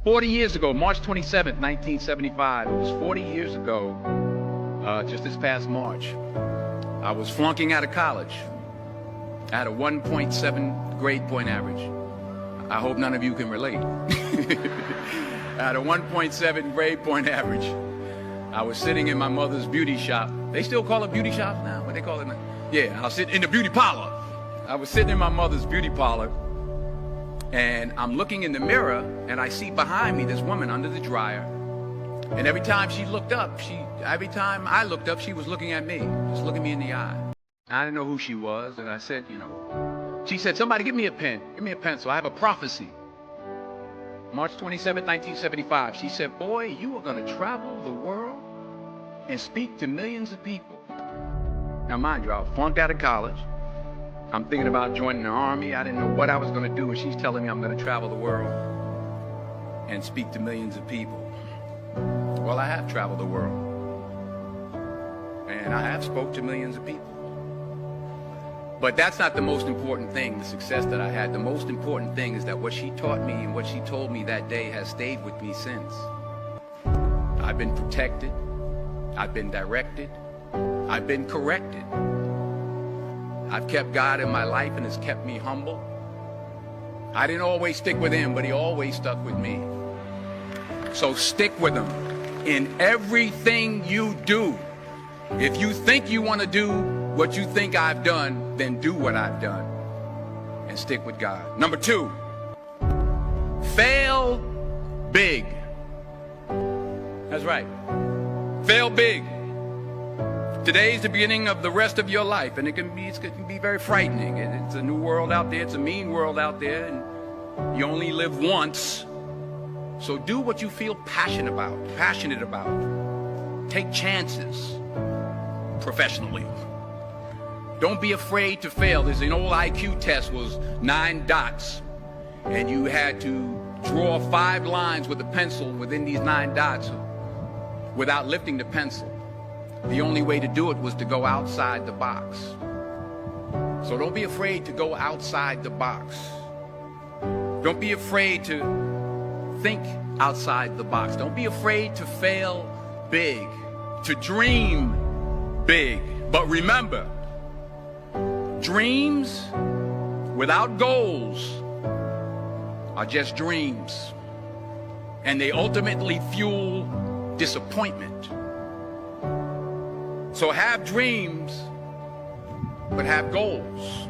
40 years ago, March 27th, 1975, it was 40 years ago, just this past March, I was flunking out of college. I had a 1.7 grade point average. I hope none of you can relate. I had a 1.7 grade point average. I was sitting in my mother's beauty shop. They still call it beauty shops now? What they call it now? Yeah, I was sitting in the beauty parlor. I was sitting in my mother's beauty parlor, and I'm looking in the mirror, and I see behind me this woman under the dryer. And every time she looked up, every time I looked up, she was looking at me, just looking me in the eye. I didn't know who she was, and I said, she said, somebody give me a pen, give me a pencil, I have a prophecy. March 27, 1975, she said, boy, you are going to travel the world and speak to millions of people. Now mind you, I flunked out of college. I'm thinking about joining the army. I didn't know what I was going to do, and she's telling me I'm going to travel the world and speak to millions of people. Well, I have traveled the world, and I have spoke to millions of people. But that's not the most important thing, the success that I had. The most important thing is that what she taught me and what she told me that day has stayed with me since. I've been protected. I've been directed. I've been corrected. I've kept God in my life, and it's kept me humble. I didn't always stick with him, but he always stuck with me. So stick with him in everything you do. If you think you want to do what you think I've done, then do what I've done and stick with God. Number 2, fail big. That's right. Fail big. Today's the beginning of the rest of your life, and it can be very frightening. It's a new world out there. It's a mean world out there, and you only live once. So do what you feel passionate about. Take chances professionally. Don't be afraid to fail. There's an old IQ test, was 9 dots, and you had to draw 5 lines with a pencil within these 9 dots without lifting the pencil. The only way to do it was to go outside the box. So don't be afraid to go outside the box. Don't be afraid to think outside the box. Don't be afraid to fail big, to dream big. But remember, dreams without goals are just dreams, and they ultimately fuel disappointment. So have dreams, but have goals.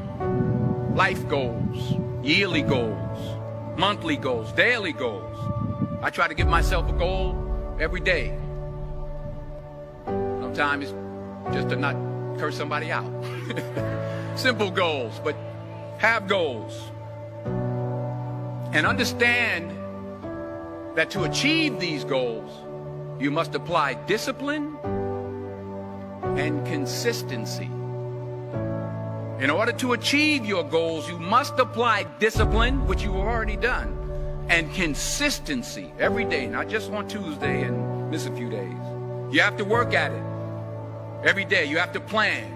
Life goals, yearly goals, monthly goals, daily goals. I try to give myself a goal every day. Sometimes it's just to not curse somebody out. Simple goals, but have goals. And understand that to achieve these goals, you must apply discipline and consistency. In order to achieve your goals, you must apply discipline, which you've already done, and consistency every day, not just on Tuesday and miss a few days. You have to work at it every day. You have to plan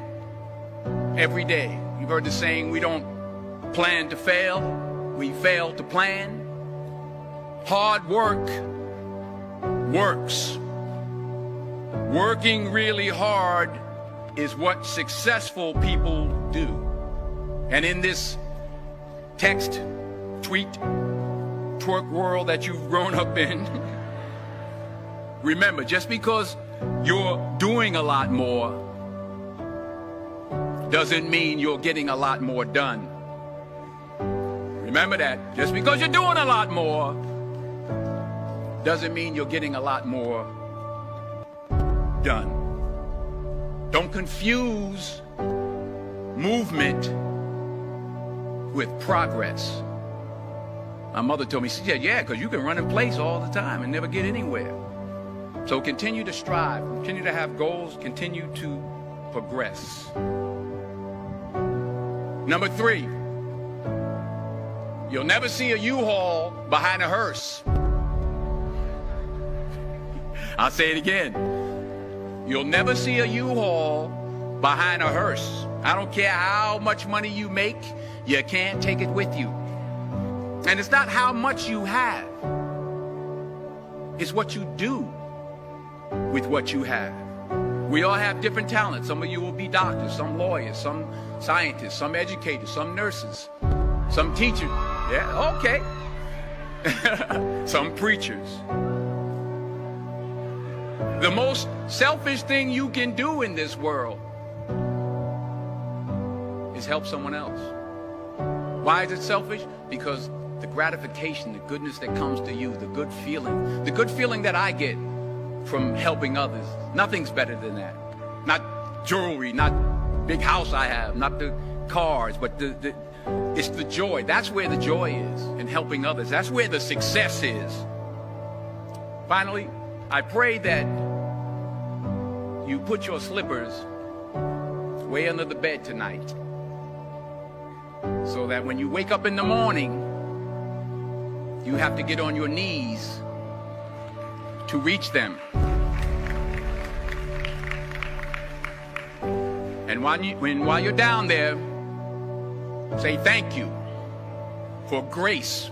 every day. You've heard the saying, we don't plan to fail, we fail to plan. Hard work works. Working really hard is what successful people do. And in this text, tweet, twerk world that you've grown up in, remember, just because you're doing a lot more doesn't mean you're getting a lot more done. Remember that. Just because you're doing a lot more doesn't mean you're getting a lot more done. Don't confuse movement with progress. My mother told me, she said, yeah, because you can run in place all the time and never get anywhere. So continue to strive, continue to have goals, continue to progress. Number 3, you'll never see a U-Haul behind a hearse. I'll say it again. You'll never see a U-Haul behind a hearse. I don't care how much money you make, you can't take it with you. And it's not how much you have, It's what you do with what you have. We all have different talents. Some of you will be doctors, some lawyers, some scientists, some educators, some nurses, some teachers. Yeah, okay. Some preachers. The most selfish thing you can do in this world is help someone else. Why is it selfish? Because the gratification, the goodness that comes to you, the good feeling that I get from helping others, nothing's better than that. Not jewelry, not big house I have, not the cars, but it's the joy. That's where the joy is, in helping others. That's where the success is. Finally, I pray that you put your slippers way under the bed tonight, so that when you wake up in the morning, you have to get on your knees to reach them. And while you're down there, say thank you for grace.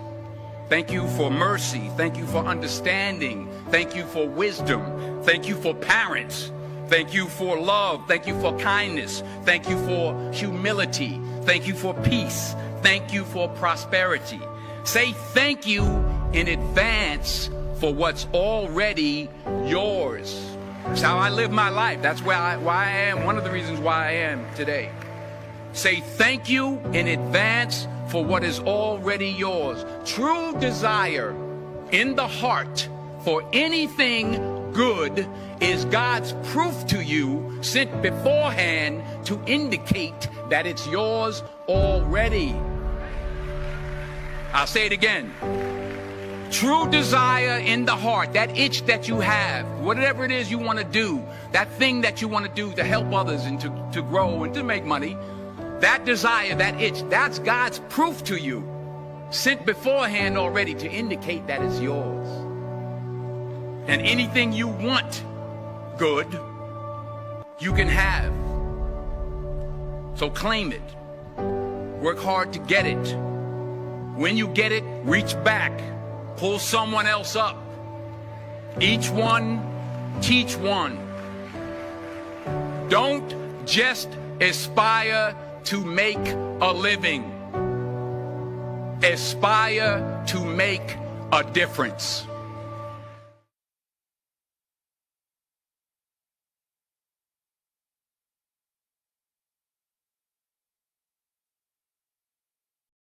Thank you for mercy. Thank you for understanding. Thank you for wisdom. Thank you for parents. Thank you for love. Thank you for kindness. Thank you for humility. Thank you for peace. Thank you for prosperity. Say thank you in advance for what's already yours. That's how I live my life. That's why I am, one of the reasons why I am today. Say thank you in advance for what is already yours. True desire in the heart for anything good is God's proof to you, sent beforehand to indicate that it's yours already. I'll say it again. True desire in the heart, that itch that you have, whatever it is you want to do, that thing that you want to do to help others and to grow and to make money, that desire, that itch, that's God's proof to you, sent beforehand already to indicate that it's yours. And anything you want good, you can have. So claim it. Work hard to get it. When you get it, reach back. Pull someone else up. Each one, teach one. Don't just aspire to make a living. Aspire to make a difference.